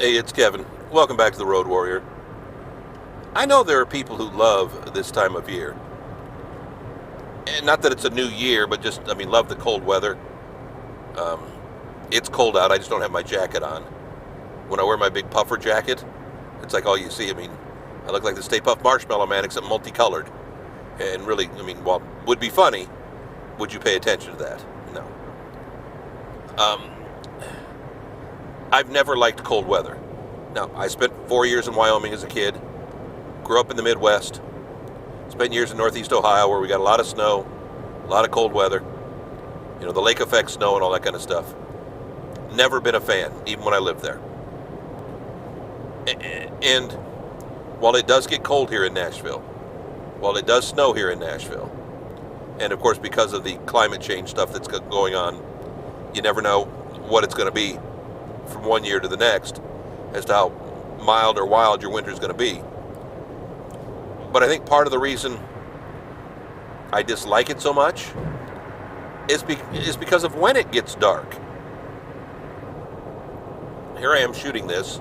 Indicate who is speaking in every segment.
Speaker 1: Hey, it's Kevin. Welcome back to the Road Warrior. I know there are people who love this time of year. And not that it's a new year, but just, love the cold weather. Um, it's cold out. I just don't have my jacket on. When I wear my big puffer jacket, it's like all you see. I look like the Stay Puft Marshmallow Man, except multicolored. And really, while it would be funny, would you pay attention to that? No. Um, I've never liked cold weather. Now, I spent 4 years in Wyoming as a kid, grew up in the Midwest, spent years in Northeast Ohio where we got a lot of snow, a lot of cold weather, the lake effect snow and all that kind of stuff. Never been a fan, even when I lived there. And while it does get cold here in Nashville, while it does snow here in Nashville, and of course because of the climate change stuff that's going on, you never know what it's going to be from one year to the next as to how mild or wild your winter is going to be. But I think part of the reason I dislike it so much is because of when it gets dark. Here I am shooting this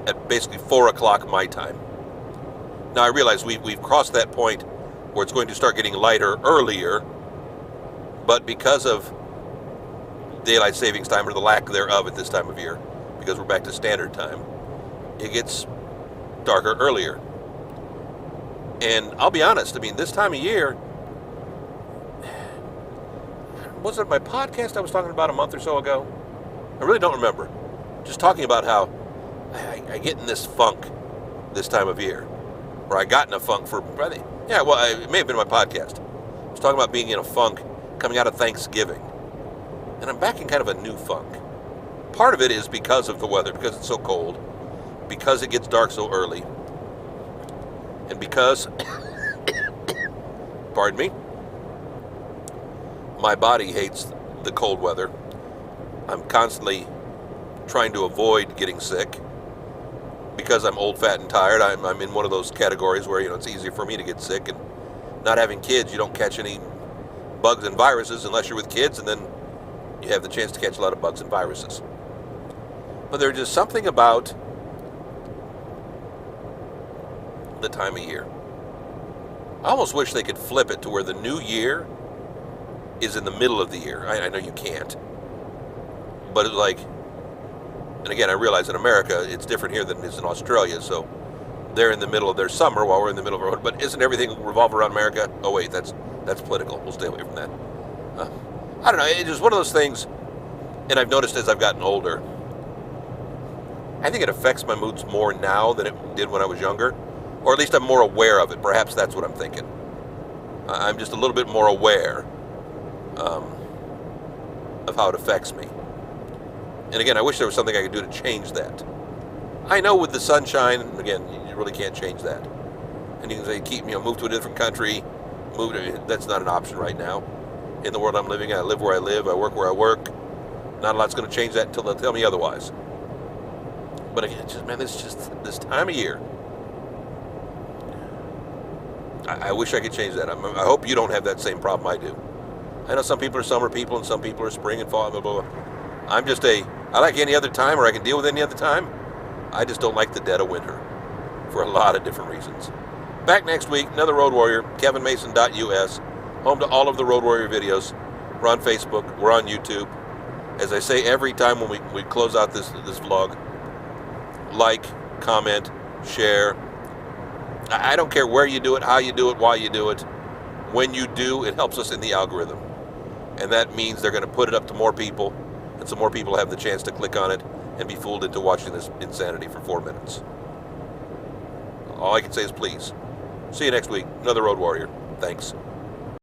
Speaker 1: at basically 4 o'clock my time. Now I realize we've crossed that point where it's going to start getting lighter earlier, but because of daylight savings time, or the lack thereof at this time of year, because we're back to standard time, it gets darker earlier. And I'll be honest, this time of year, was it my podcast I was talking about a month or so ago? I really don't remember. Just talking about how I get in this funk this time of year, or I got in a funk it may have been my podcast. I was talking about being in a funk coming out of Thanksgiving. And I'm back in kind of a new funk. Part of it is because of the weather, because it's so cold, because it gets dark so early, and because, pardon me, my body hates the cold weather. I'm constantly trying to avoid getting sick because I'm old, fat, and tired. I'm in one of those categories where, it's easier for me to get sick, and not having kids, you don't catch any bugs and viruses unless you're with kids, and then you have the chance to catch a lot of bugs and viruses. But there's just something about the time of year. I almost wish they could flip it to where the new year is in the middle of the year. I know you can't. But it's like, and again, I realize in America it's different here than it is in Australia, so they're in the middle of their summer while we're in the middle of our, but isn't everything revolve around America? Oh wait, that's political. We'll stay away from that. I don't know, it's just one of those things, and I've noticed as I've gotten older, I think it affects my moods more now than it did when I was younger, or at least I'm more aware of it. Perhaps that's what I'm thinking. I'm just a little bit more aware of how it affects me. And again, I wish there was something I could do to change that. I know with the sunshine, again, you really can't change that. And you can say, move to a different country, that's not an option right now. In the world I'm living in, I live where I live, I work where I work. Not a lot's going to change that until they tell me otherwise. But again, this time of year, I wish I could change that. I hope you don't have that same problem I do. I know some people are summer people and some people are spring and fall, blah, blah, blah. I like any other time, or I can deal with any other time. I just don't like the dead of winter for a lot of different reasons. Back next week, another Road Warrior, kevinmason.us. Home to all of the Road Warrior videos. We're on Facebook. We're on YouTube. As I say every time when we close out this vlog, like, comment, share. I don't care where you do it, how you do it, why you do it. When you do, it helps us in the algorithm. And that means they're going to put it up to more people, and so more people have the chance to click on it and be fooled into watching this insanity for 4 minutes. All I can say is please. See you next week. Another Road Warrior. Thanks.